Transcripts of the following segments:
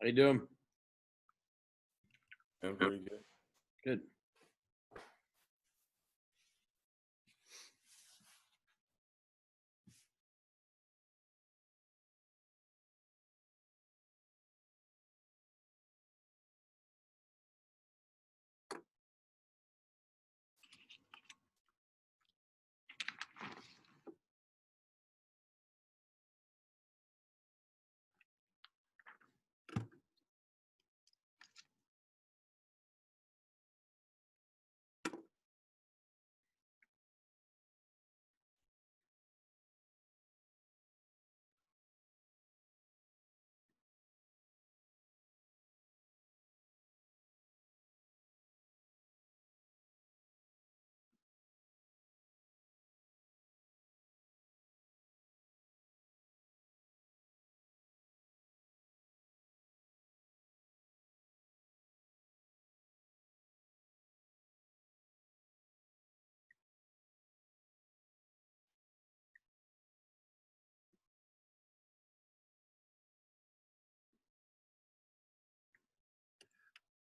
How you doing? I'm very good. Good.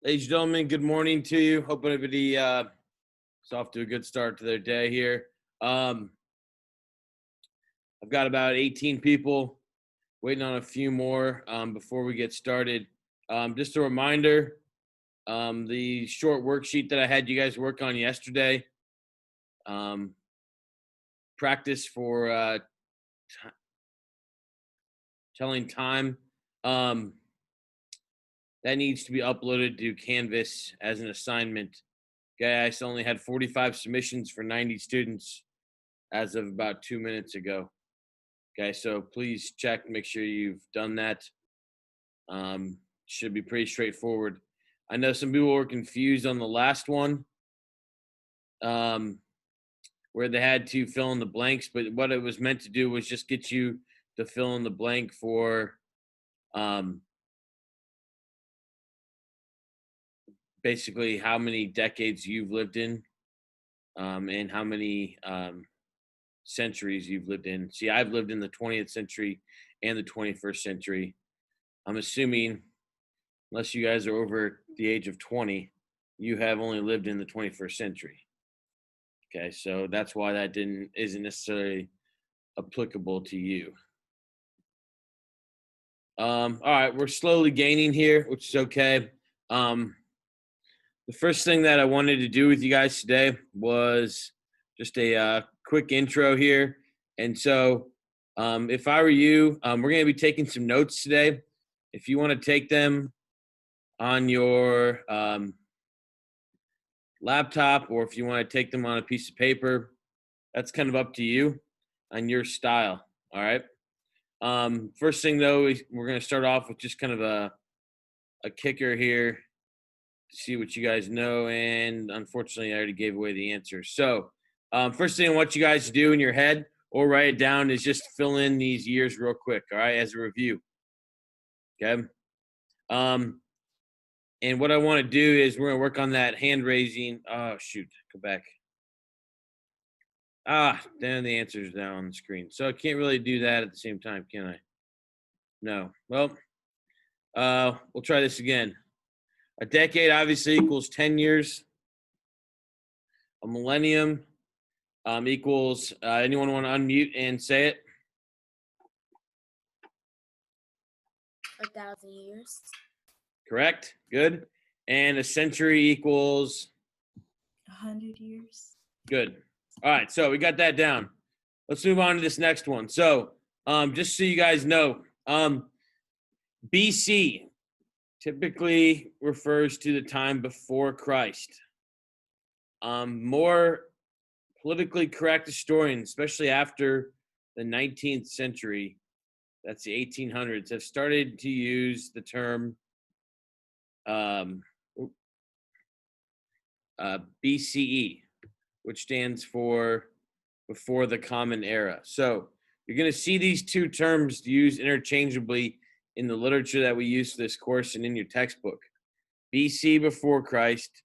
Ladies and gentlemen, good morning to you. Hope everybody is off to a good start to their day here. I've got about 18 people waiting on a few more before we get started. Just a reminder, the short worksheet that I had you guys work on yesterday, practice for telling time, that needs to be uploaded to Canvas as an assignment. Okay, I only had 45 submissions for 90 students as of about 2 minutes ago. Okay, so please check, make sure you've done that. Should be pretty straightforward. I know some people were confused on the last one, where they had to fill in the blanks, but what it was meant to do was just get you to fill in the blank for basically how many decades you've lived in, and how many centuries you've lived in. See, I've lived in the 20th century and the 21st century. I'm assuming, unless you guys are over the age of 20, you have only lived in the 21st century. Okay, so that's why that isn't necessarily applicable to you. All right, we're slowly gaining here, which is okay. The first thing that I wanted to do with you guys today was just a quick intro here. And so if I were you, we're going to be taking some notes today. If you want to take them on your laptop, or if you want to take them on a piece of paper, that's kind of up to you on your style. All right. First thing though, is we're going to start off with just kind of a kicker here to see what you guys know. And unfortunately, I already gave away the answer. So first thing I want you guys to do in your head or write it down is just fill in these years real quick. All right. As a review. Okay. And what I want to do is we're going to work on that hand raising. Oh, shoot. Go back. Then the answer's down on the screen. So I can't really do that at the same time, can I? No. Well, we'll try this again. A decade obviously equals 10 years. A millennium equals, anyone want to unmute and say it? 1,000 years. Correct. Good. And a century equals 100 years. Good. All right, so we got that down. Let's move on to this next one. So just so you guys know, BC typically refers to the time before Christ. More politically correct historians, especially after the 19th century, that's the 1800s, have started to use the term BCE, which stands for before the Common Era. So you're going to see these two terms used interchangeably in the literature that we use for this course and in your textbook. BC before Christ,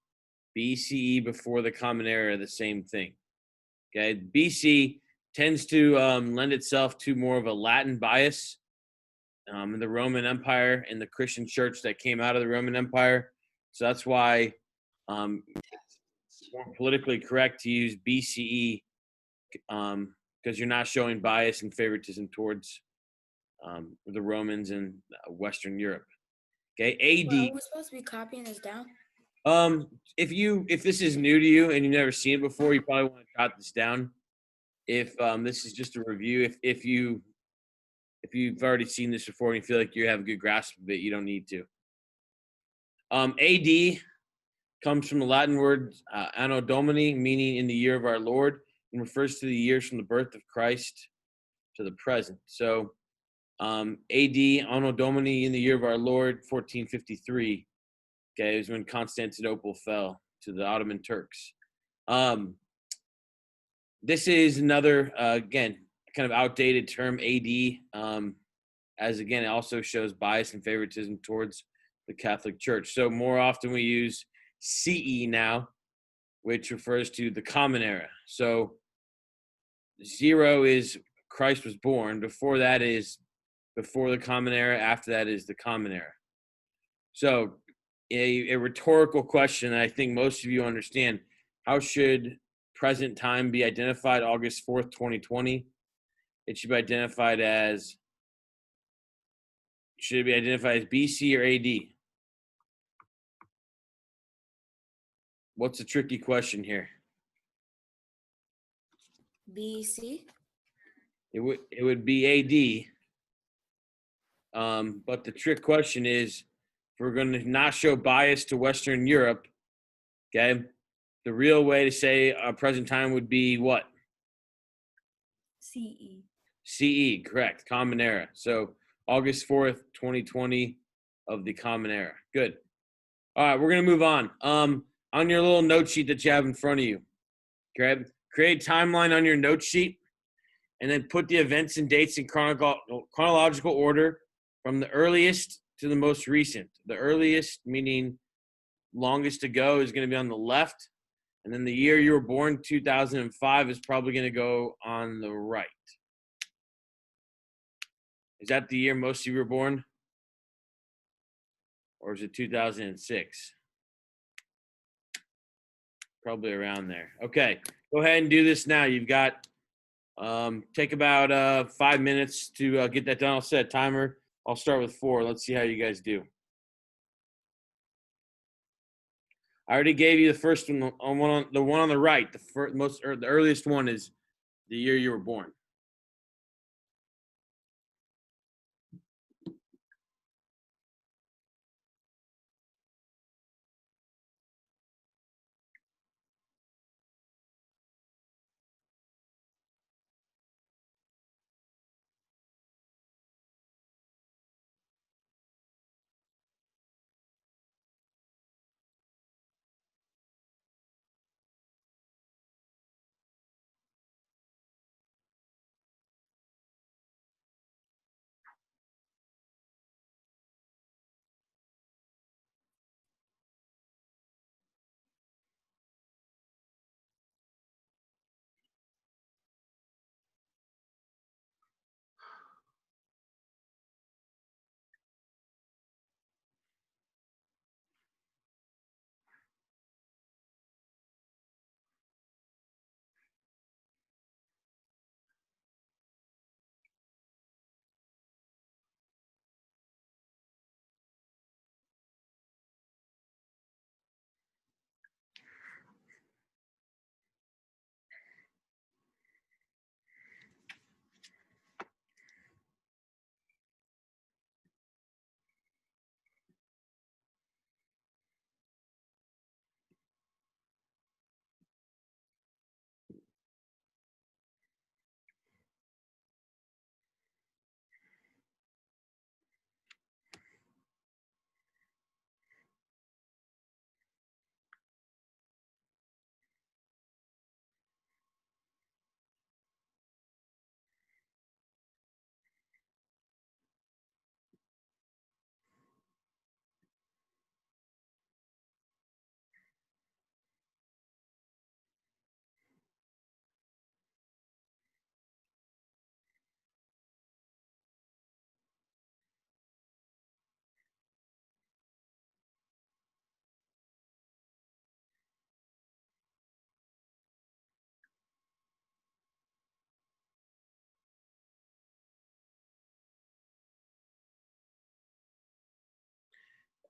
BCE before the Common Era, the same thing. Okay, BC tends to lend itself to more of a Latin bias. the Roman Empire and the Christian church that came out of the Roman Empire. So that's why it's more politically correct to use BCE, because you're not showing bias and favoritism towards the Romans and Western Europe. Okay, Well, AD. are we supposed to be copying this down? If this is new to you and you've never seen it before, you probably want to jot this down. If this is just a review, if you've already seen this before and you feel like you have a good grasp of it, you don't need to. AD comes from the Latin word Anno Domini, meaning in the year of our Lord, and refers to the years from the birth of Christ to the present. So AD, Anno Domini, in the year of our Lord, 1453. Okay, it was when Constantinople fell to the Ottoman Turks. This is another, again, kind of outdated term, AD, as again, it also shows bias and favoritism towards the Catholic Church. So more often we use CE now, which refers to the Common Era. So 0 is Christ was born. Before that is before the Common Era. After that is the Common Era. So a rhetorical question I think most of you understand. How should present time be identified? August 4th, 2020. It should be identified as BC or AD? What's the tricky question here? BC. It would be AD. But the trick question is, if we're going to not show bias to Western Europe, okay, the real way to say present time would be what? CE. CE, correct. Common Era. So August 4th, 2020 of the Common Era. Good. All right, we're going to move on. On your little note sheet that you have in front of you, okay, create a timeline on your note sheet and then put the events and dates in chronological order from the earliest to the most recent. The earliest, meaning longest to go, is going to be on the left. And then the year you were born, 2005, is probably going to go on the right. Is that the year most of you were born? Or is it 2006? Probably around there. Okay, go ahead and do this now. You've got, take about 5 minutes to get that done. I'll set a timer. I'll start with 4. Let's see how you guys do. I already gave you the first one. The one on the right, the earliest one is the year you were born.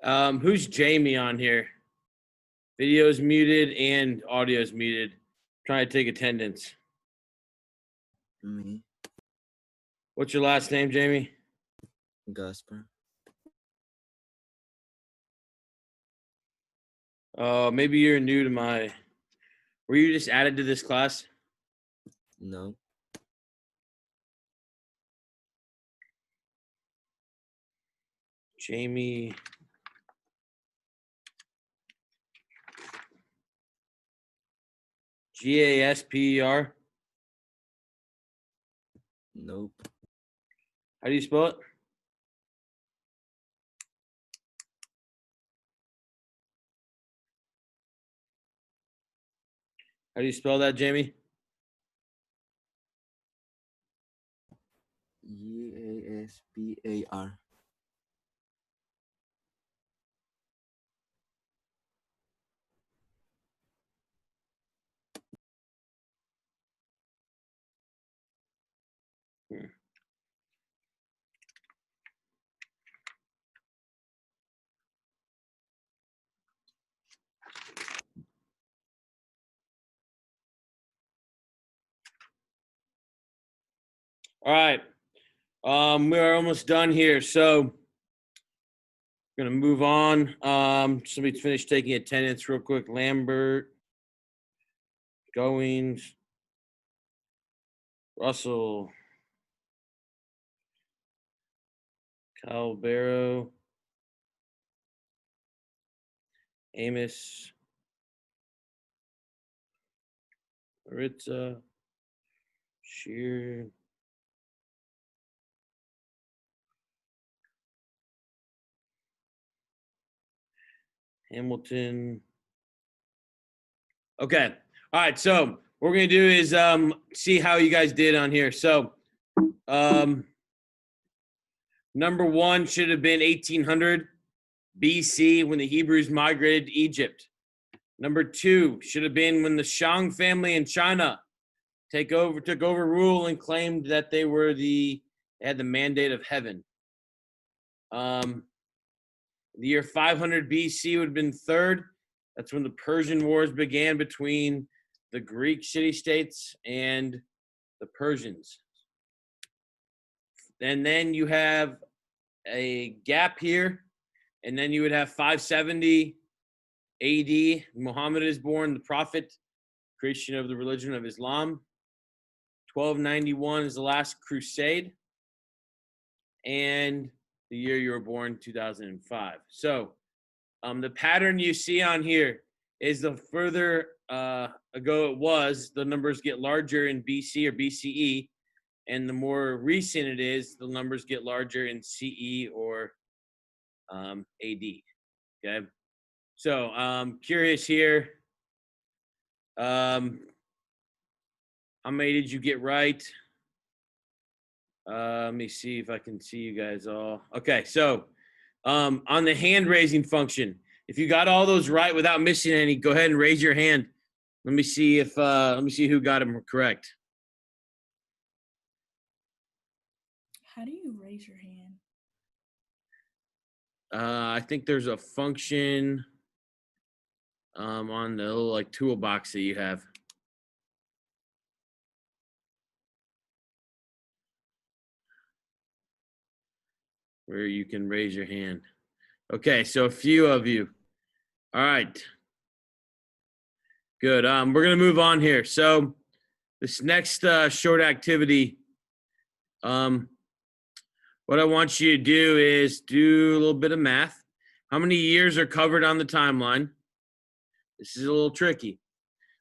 Who's Jamie on here? Video's muted and audio's muted. Trying to take attendance. Me, What's your last name, Jamie? Gasper. Maybe you're new to my. Were you just added to this class? No, Jamie. Gasper. nope. How do you spell it? How do you spell that, Jamie? Gaspar. All right. We are almost done here, so we're gonna move on. Somebody finish taking attendance real quick. Lambert, Goings, Russell, Calbero, Amos, Maritza, Shear, Hamilton. Okay. All right. So what we're gonna do is see how you guys did on here. So number one should have been 1800 BC when the Hebrews migrated to Egypt. Number two should have been when the Shang family in China took over rule and claimed that they had the mandate of heaven. The year 500 BC would have been third. That's when the Persian Wars began between the Greek city-states and the Persians. And then you have a gap here, and then you would have 570 AD. Muhammad is born, the prophet, creation of the religion of Islam. 1291 is the last crusade. And the year you were born, 2005. So the pattern you see on here is the further ago it was, the numbers get larger in BC or BCE, and the more recent it is, the numbers get larger in CE or AD. Okay, so curious here. How many did you get right? Let me see if I can see you guys all. Okay, so on the hand raising function, if you got all those right without missing any, go ahead and raise your hand. Let me see who got them correct. How do you raise your hand? I think there's a function on the little like toolbox that you have. Where you can raise your hand. Okay, so a few of you. All right. Good. We're gonna move on here. So this next short activity, what I want you to do is do a little bit of math. How many years are covered on the timeline? This is a little tricky.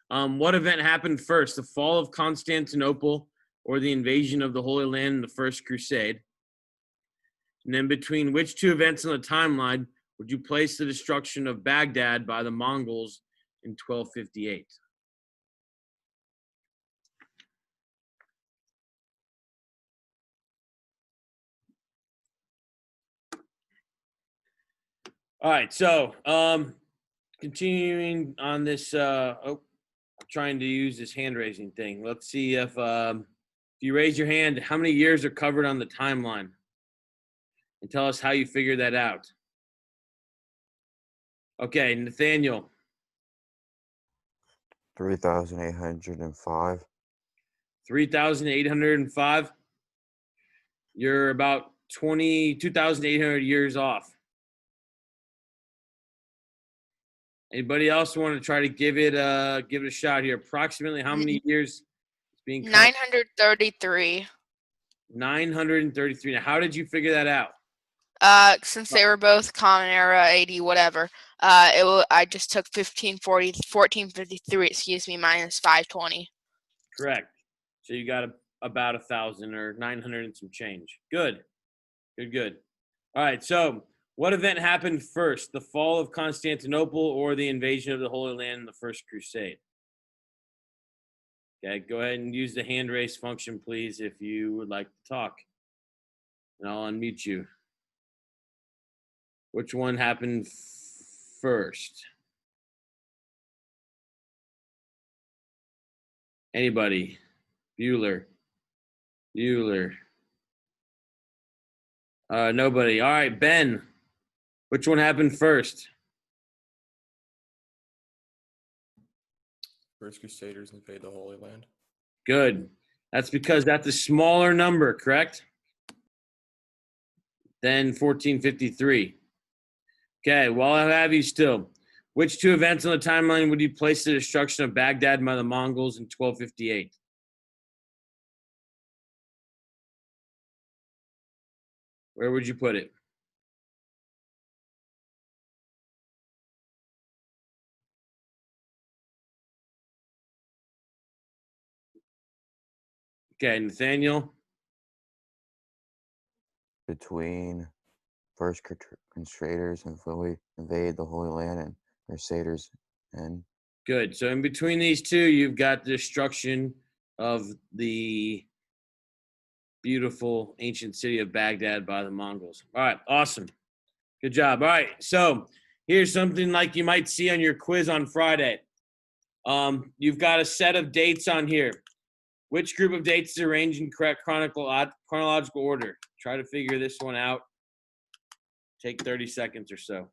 What event happened first, the fall of Constantinople or the invasion of the Holy Land in the First Crusade? And then between which two events on the timeline would you place the destruction of Baghdad by the Mongols in 1258? All right, so continuing on this, trying to use this hand raising thing. Let's see if you raise your hand, how many years are covered on the timeline? And tell us how you figured that out. Okay, Nathaniel. 3,805. 3,805. You're about 22,800 years off. Anybody else want to try to give it a shot here? Approximately how many years it's being counted? 933. 933. Now, how did you figure that out? Since they were both common era, 80, whatever. I just took 1453, excuse me, minus 520. Correct. So you got about 1,000 or 900 and some change. Good. Good. All right. So what event happened first, the fall of Constantinople or the invasion of the Holy Land in the First Crusade? Okay, go ahead and use the hand raise function, please, if you would like to talk. And I'll unmute you. Which one happened first? Anybody? Bueller. Nobody. All right, Ben. Which one happened first? First Crusaders invade the Holy Land. Good. That's because that's a smaller number, correct? Than 1453. Okay, while I have you still, which two events on the timeline would you place the destruction of Baghdad by the Mongols in 1258? Where would you put it? Okay, Nathaniel. Between First Crusaders invade the Holy Land and Crusaders and Good. So in between these two, you've got the destruction of the beautiful ancient city of Baghdad by the Mongols. All right, awesome. Good job. All right, so here's something like you might see on your quiz on Friday. You've got a set of dates on here. Which group of dates is arranged in correct chronological order? Try to figure this one out. Take 30 seconds or so.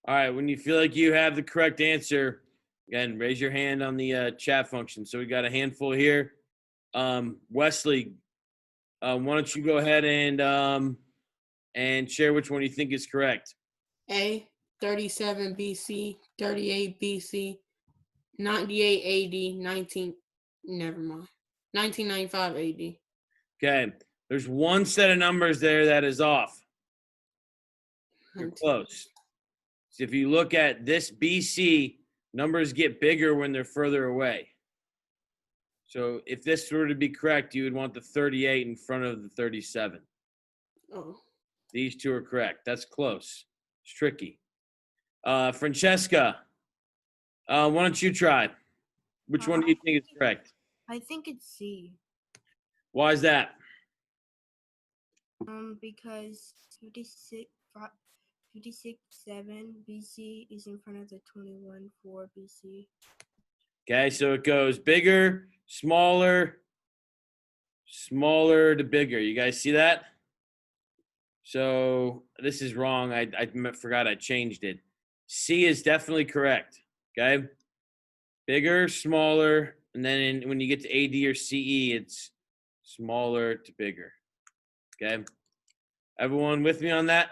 All right, when you feel like you have the correct answer, again, raise your hand on the chat function. So we got a handful here. Wesley, why don't you go ahead and share which one you think is correct? A, 37 BC, 38 BC, 98 AD, 1995 AD. Okay, there's one set of numbers there that is off. You're close. So if you look at this BC, numbers get bigger when they're further away. So if this were to be correct, you would want the 38 in front of the 37. Oh, These two are correct. That's close. It's tricky. Francesca, why don't you try? Which one do you think is correct? I think it's C. Why is that? Because 56.7 BC is in front of the 21.4 BC. Okay, so it goes bigger, smaller to bigger. You guys see that? So this is wrong. I forgot I changed it. C is definitely correct. Okay, bigger, smaller, and then when you get to AD or CE, it's smaller to bigger. Okay, everyone with me on that?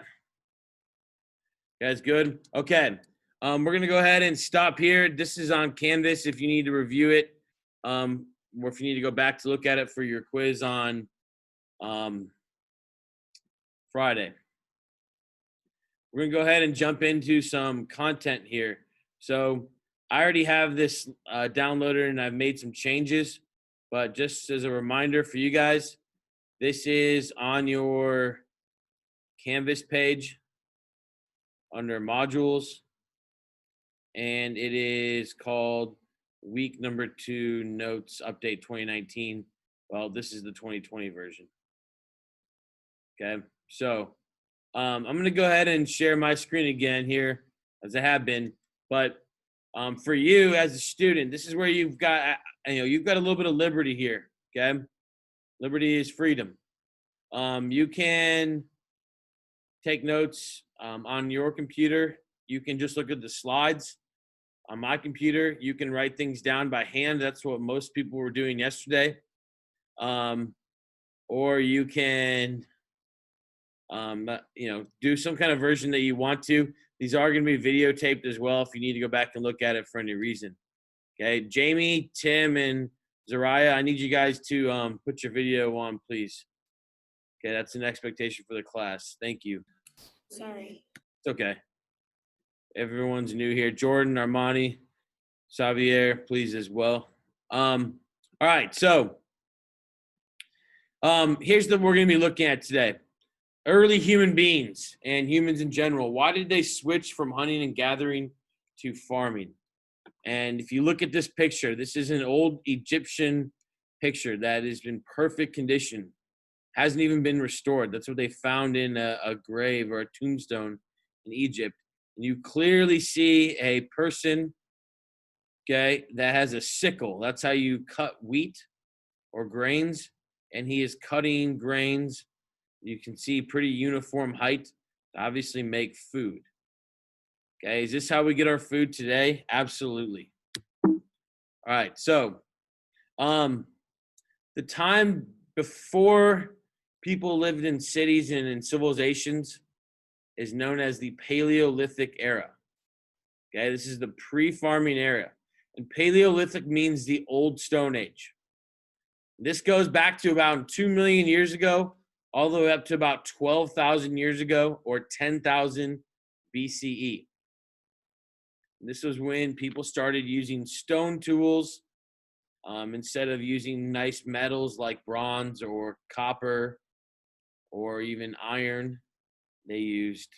You guys good? Okay. We're gonna go ahead and stop here. This is on Canvas if you need to review it, or if you need to go back to look at it for your quiz on Friday. We're gonna go ahead and jump into some content here. So I already have this downloaded and I've made some changes. but just as a reminder for you guys, this is on your Canvas page under modules, and it is called week number 2 notes update 2019. Well, this is the 2020 version. Okay, so I'm going to go ahead and share my screen again here, as I have been. But for you as a student, this is where you've got a little bit of liberty here. Okay, liberty is freedom. You can take notes on your computer. You can just look at the slides. On my computer, you can write things down by hand. That's what most people were doing yesterday. Or you can do some kind of version that you want to. These are going to be videotaped as well if you need to go back and look at it for any reason. Okay, Jamie, Tim, and Zariah, I need you guys to put your video on, please. Okay, that's an expectation for the class. Thank you. Sorry. It's okay. Everyone's new here. Jordan, Armani, Xavier, please as well. All right, so here's what we're going to be looking at today. Early human beings and humans in general. Why did they switch from hunting and gathering to farming? And if you look at this picture, this is an old Egyptian picture that is in perfect condition. Hasn't even been restored. That's what they found in a grave or a tombstone in Egypt. And you clearly see a person, okay, that has a sickle. That's how you cut wheat or grains. And he is cutting grains. You can see pretty uniform height to obviously make food. Okay, is this how we get our food today? Absolutely. All right, so the time before people lived in cities and in civilizations is known as the Paleolithic era. Okay, this is the pre-farming era. And Paleolithic means the old Stone Age. This goes back to about 2 million years ago, all the way up to about 12,000 years ago, or 10,000 BCE. This was when people started using stone tools instead of using nice metals like bronze or copper or even iron. They used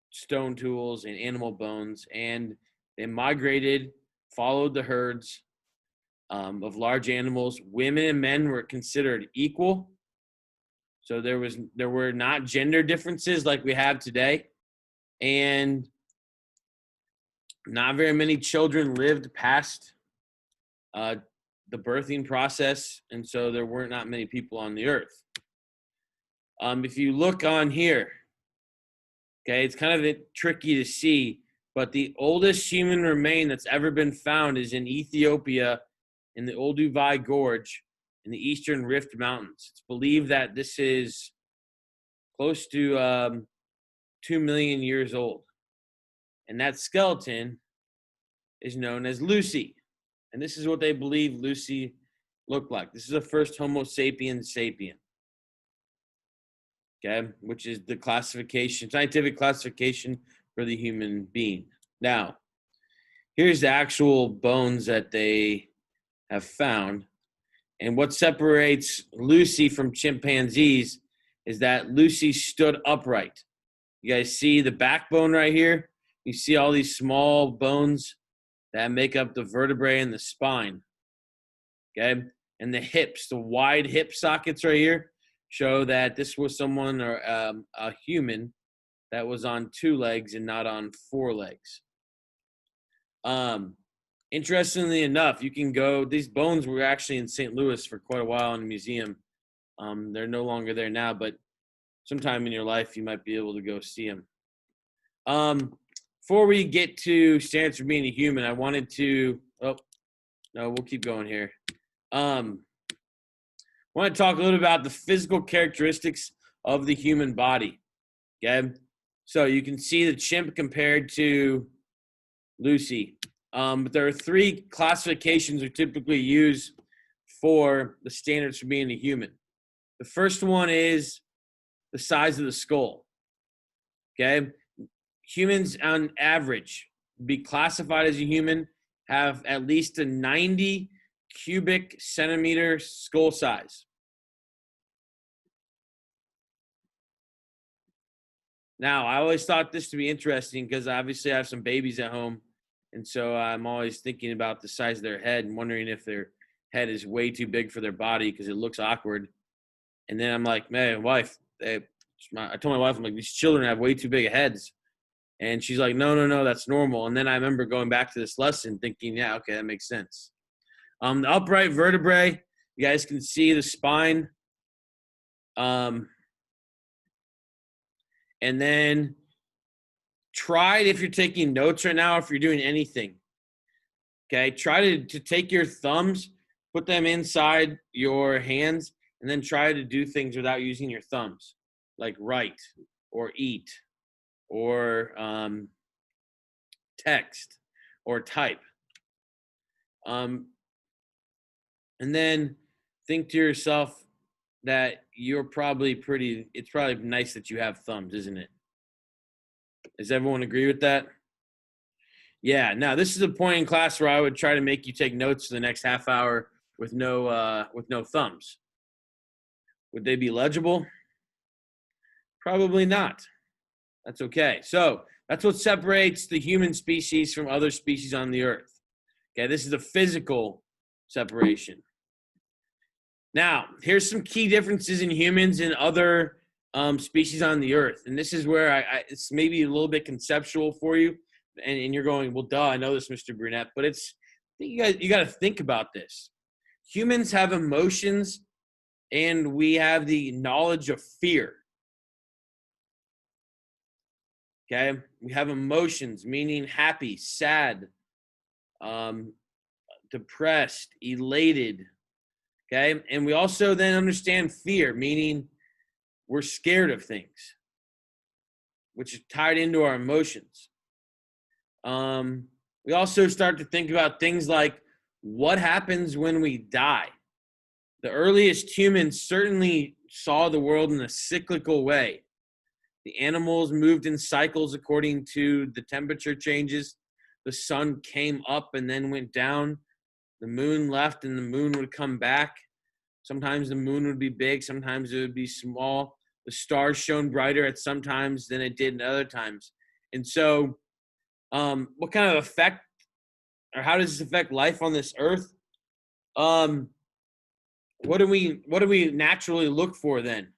stone tools and animal bones, and they migrated, followed the herds of large animals. Women and men were considered equal. So there were not gender differences like we have today. And not very many children lived past the birthing process. And so there weren't not many people on the earth. If you look on here, okay, it's kind of tricky to see, but the oldest human remain that's ever been found is in Ethiopia in the Olduvai Gorge in the Eastern Rift Mountains. It's believed that this is close to 2 million years old. And that skeleton is known as Lucy. And this is what they believe Lucy looked like. This is the first Homo sapiens sapien. Okay, which is the classification, scientific classification for the human being. Now, here's the actual bones that they have found. And what separates Lucy from chimpanzees is that Lucy stood upright. You guys see the backbone right here? You see all these small bones that make up the vertebrae and the spine. Okay? And the hips, the wide hip sockets right here, show that this was someone or a human that was on 2 legs and not on 4 legs. Interestingly enough, you can go, these bones were actually in St. Louis for quite a while in a museum. They're no longer there now, but sometime in your life, you might be able to go see them. Before we get to standards for being a human, I wanted to, we'll keep going here. I want to talk a little about the physical characteristics of the human body. Okay, so you can see the chimp compared to Lucy. But there are 3 classifications we typically use for the standards for being a human. The first one is the size of the skull. Okay, humans on average be classified as a human have at least a 90 cubic centimeter skull size. Now, I always thought this to be interesting because obviously I have some babies at home. And so I'm always thinking about the size of their head and wondering if their head is way too big for their body because it looks awkward. And then I'm like, man, wife, I told my wife, I'm like, these children have way too big heads. And she's like, no, that's normal. And then I remember going back to this lesson thinking, yeah, okay, that makes sense. The upright vertebrae, you guys can see the spine. And then try it if you're taking notes right now, if you're doing anything. Okay, try to take your thumbs, put them inside your hands, and then try to do things without using your thumbs, like write or eat or text or type. And then think to yourself that it's probably nice that you have thumbs, isn't it? Does everyone agree with that? Yeah. Now, this is a point in class where I would try to make you take notes for the next half hour with no thumbs. Would they be legible? Probably not. That's okay. So that's what separates the human species from other species on the earth. Okay, this is a physical separation. Now, here's some key differences in humans and other species on the earth. And this is where it's maybe a little bit conceptual for you. And you're going, well, duh, I know this, Mr. Brunette. But you got to think about this. Humans have emotions, and we have the knowledge of fear. Okay? We have emotions, meaning happy, sad, depressed, elated. Okay? And we also then understand fear, meaning we're scared of things, which is tied into our emotions. We also start to think about things like what happens when we die. The earliest humans certainly saw the world in a cyclical way. The animals moved in cycles according to the temperature changes. The sun came up and then went down. The moon left and the moon would come back. Sometimes the moon would be big, sometimes it would be small. The stars shone brighter at some times than it did at other times. And so what kind of effect, or how does this affect life on this earth? What do we naturally look for then?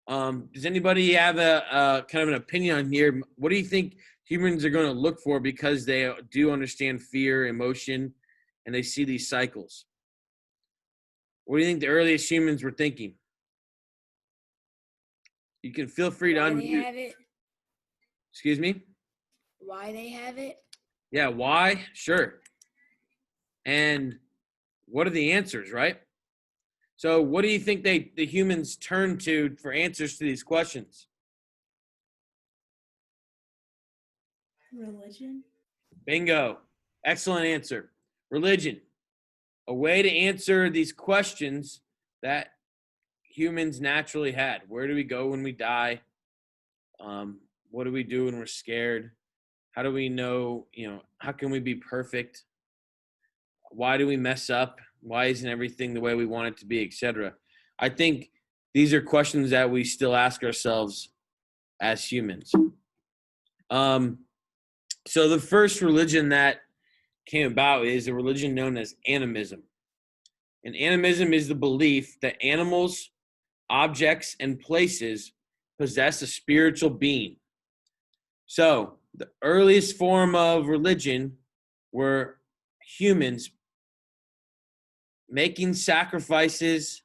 Does anybody have a kind of an opinion on here? What do you think humans are going to look for because they do understand fear, emotion, and they see these cycles? What do you think the earliest humans were thinking? You can feel free to Why they unmute. have it? Excuse me? Why they have it? Yeah, why? Sure. And what are the answers, right? So what do you think the humans turn to for answers to these questions? Religion. Bingo. Excellent answer. Religion. A way to answer these questions that humans naturally had. Where do we go when we die? What do we do when we're scared? How do we know, how can we be perfect? Why do we mess up? Why isn't everything the way we want it to be, etc.? I think these are questions that we still ask ourselves as humans. So the first religion that came about is a religion known as animism. And animism is the belief that animals, objects, and places possess a spiritual being. So the earliest form of religion were humans making sacrifices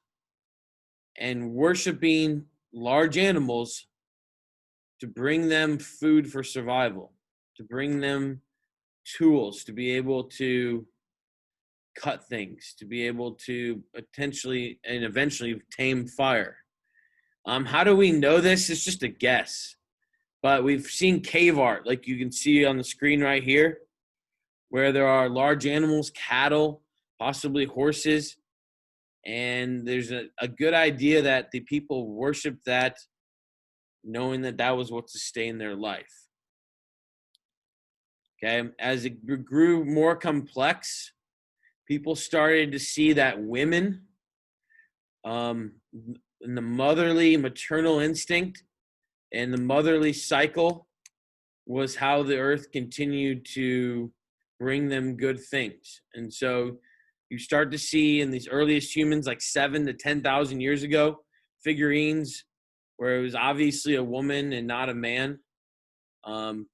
and worshiping large animals to bring them food for survival, to bring them tools to be able to cut things, to be able to potentially and eventually tame fire. How do we know this? It's just a guess. But we've seen cave art, like you can see on the screen right here, where there are large animals, cattle, possibly horses. And there's a good idea that the people worship that, knowing that that was what sustained their life. Okay, as it grew more complex, people started to see that women, and the motherly maternal instinct and the motherly cycle was how the earth continued to bring them good things. And so you start to see in these earliest humans, like 7 to 10,000 years ago, figurines where it was obviously a woman and not a man. You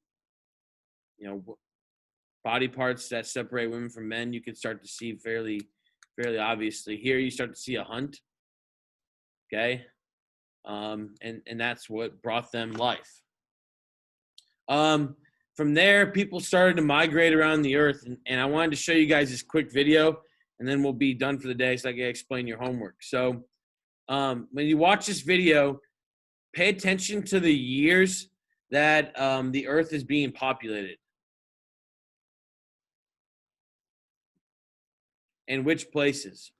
know, body parts that separate women from men, you can start to see fairly obviously. Here you start to see a hunt. Okay. And that's what brought them life. From there, people started to migrate around the earth, and I wanted to show you guys this quick video, and then we'll be done for the day so I can explain your homework. So when you watch this video, pay attention to the years that the earth is being populated and which places.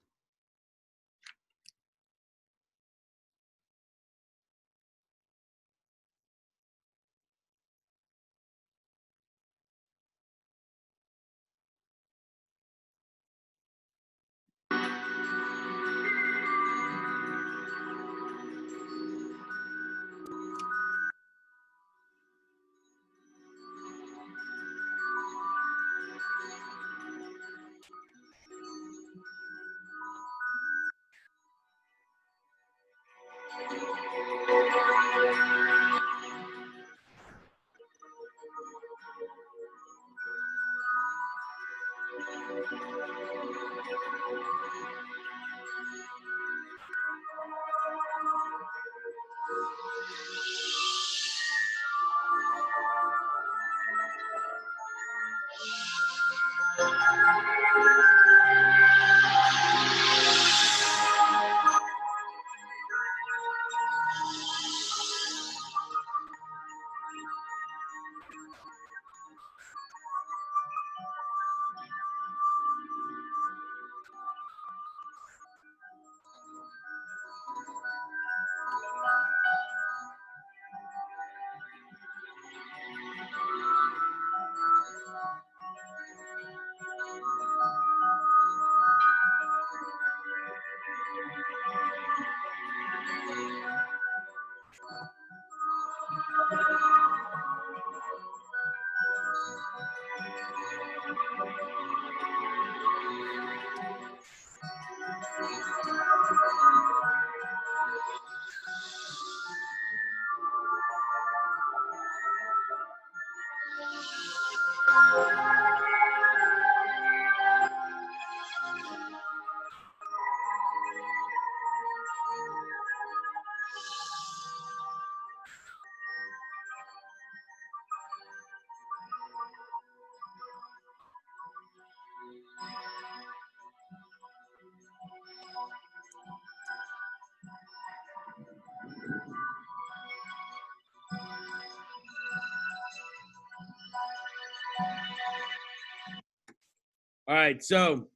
All right, so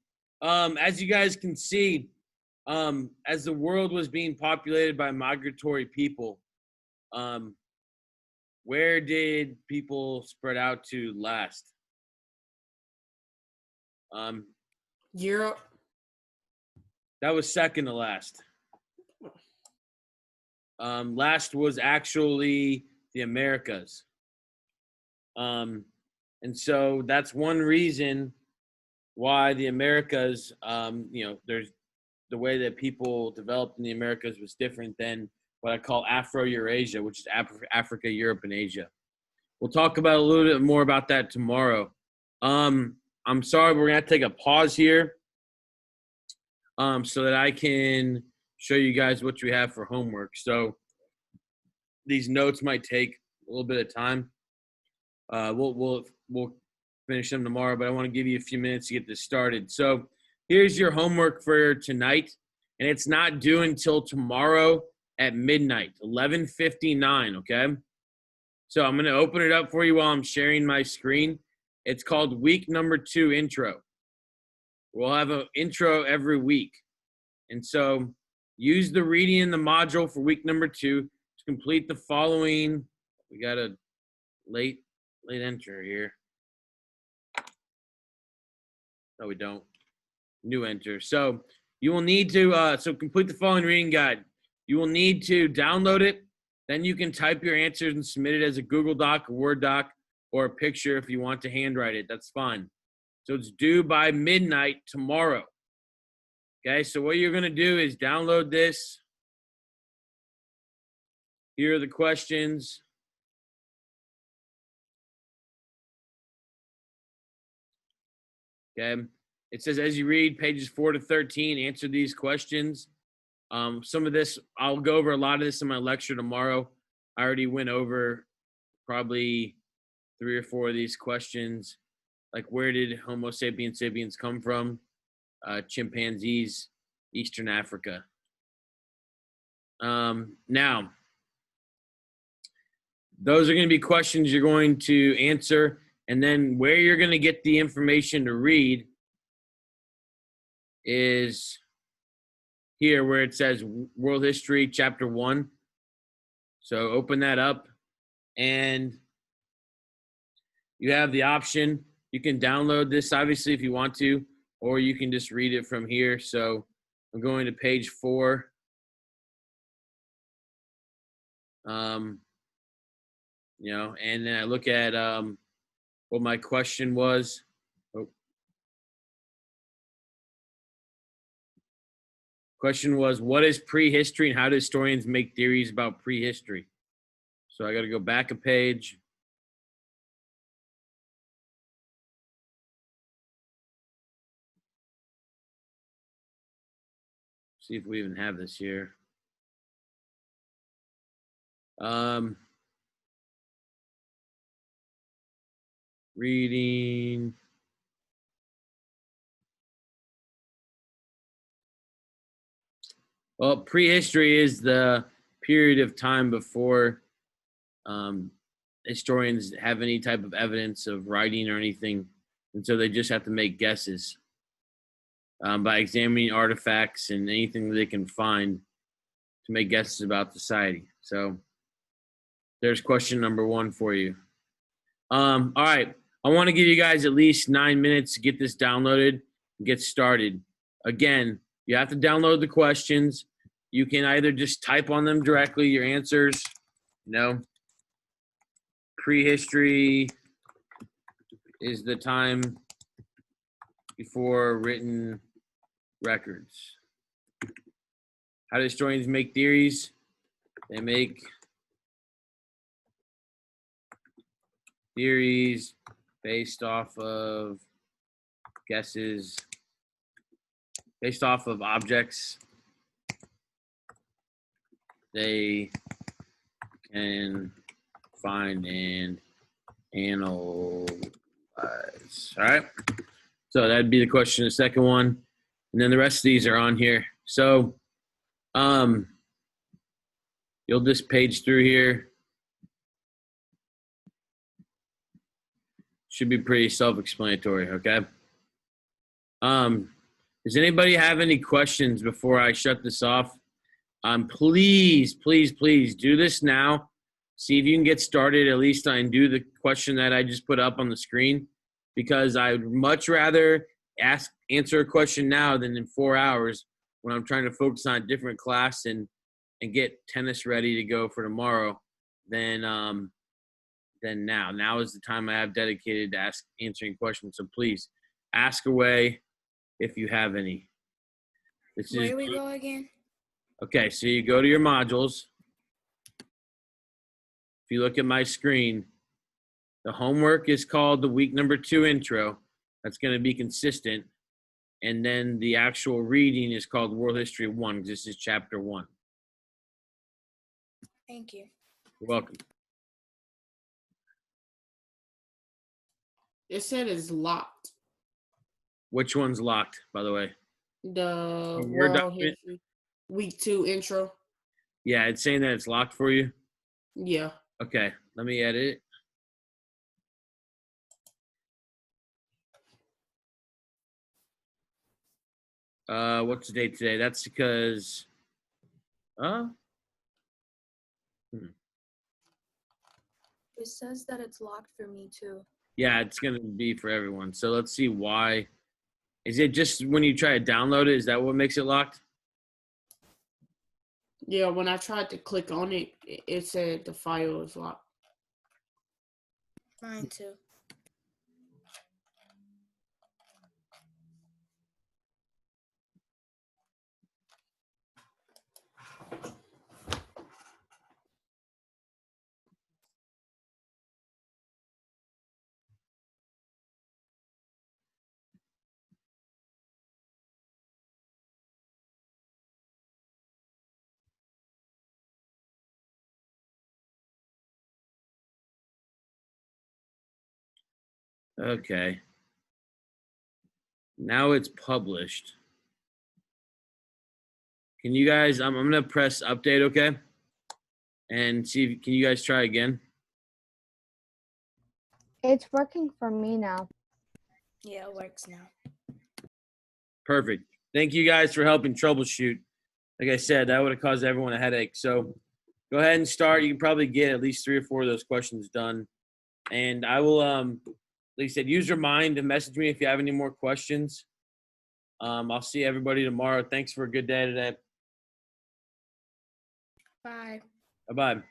as you guys can see, as the world was being populated by migratory people, where did people spread out to last? Europe. That was second to last. Last was actually the Americas. And so that's one reason why the Americas, there's the way that people developed in the Americas was different than what I call Afro-Eurasia, which is Africa, Europe, and Asia. We'll talk about a little bit more about that tomorrow. I'm sorry, we're gonna have to take a pause here so that I can show you guys what you have for homework. So these notes might take a little bit of time. We'll finish them tomorrow, but I want to give you a few minutes to get this started. So here's your homework for tonight, and it's not due until tomorrow at midnight, 11:59, okay? So I'm going to open it up for you while I'm sharing my screen. It's called week number 2 intro. We'll have an intro every week. And so use the reading in the module for week number 2 to complete the following. We got a late enter here. No, we don't. New enter. So you will need to so complete the following reading guide. You will need to download it. Then you can type your answers and submit it as a Google Doc, a Word doc, or a picture if you want to handwrite it. That's fine. So it's due by midnight tomorrow. Okay, so what you're going to do is download this. Here are the questions. Okay, it says as you read pages 4 to 13, answer these questions. Some of this, I'll go over a lot of this in my lecture tomorrow. I already went over probably 3 or 4 of these questions, like where did Homo sapiens sapiens come from? Chimpanzees, Eastern Africa. Now, those are going to be questions you're going to answer, and then where you're going to get the information to read is here where it says World History, Chapter 1. So open that up, and you have the option. You can download this, obviously, if you want to, or you can just read it from here. So I'm going to page 4. And then I look at what my question was. Question was, what is prehistory and how do historians make theories about prehistory? So I got to go back a page. See if we even have this here. Reading. Well, prehistory is the period of time before historians have any type of evidence of writing or anything. And so they just have to make guesses by examining artifacts and anything that they can find to make guesses about society. So there's question number 1 for you. All right. I want to give you guys at least 9 minutes to get this downloaded and get started. Again, you have to download the questions. You can either just type on them directly, your answers, prehistory is the time before written records. How do historians make theories? They make theories based off of guesses, based off of objects they can find and analyze. All right. So that'd be the question, the second one. And then the rest of these are on here. So you'll just page through here. Should be pretty self-explanatory, okay? Does anybody have any questions before I shut this off? Please, please, please do this now. See if you can get started at least and do the question that I just put up on the screen, because I would much rather answer a question now than in 4 hours when I'm trying to focus on a different class and get tennis ready to go for tomorrow than now. Now is the time I have dedicated to answering questions. So please ask away if you have any. Where do we go again? Okay, so you go to your modules. If you look at my screen, the homework is called the week number 2 intro. That's going to be consistent. And then the actual reading is called World History 1, because this is chapter 1. Thank you. You're welcome. It said it's locked. Which one's locked, by the way? The Word World document? History week 2 intro. Yeah, it's saying that it's locked for you. Yeah. Okay, let me edit it. What's the date today? That's because It says that it's locked for me too. yeah, it's gonna be for everyone. So let's see why Is it just when you try to download it? Is that what makes it locked? Yeah, when I tried to click on it, it said the file is locked. Mine too. Okay. Now it's published. Can you guys, I'm going to press update, okay? And see, can you guys try again? It's working for me now. Yeah, it works now. Perfect. Thank you guys for helping troubleshoot. Like I said, that would have caused everyone a headache. So go ahead and start. You can probably get at least 3 or 4 of those questions done. And I will, like I said, use your mind and message me if you have any more questions. I'll see everybody tomorrow. Thanks for a good day today. Bye. Bye-bye.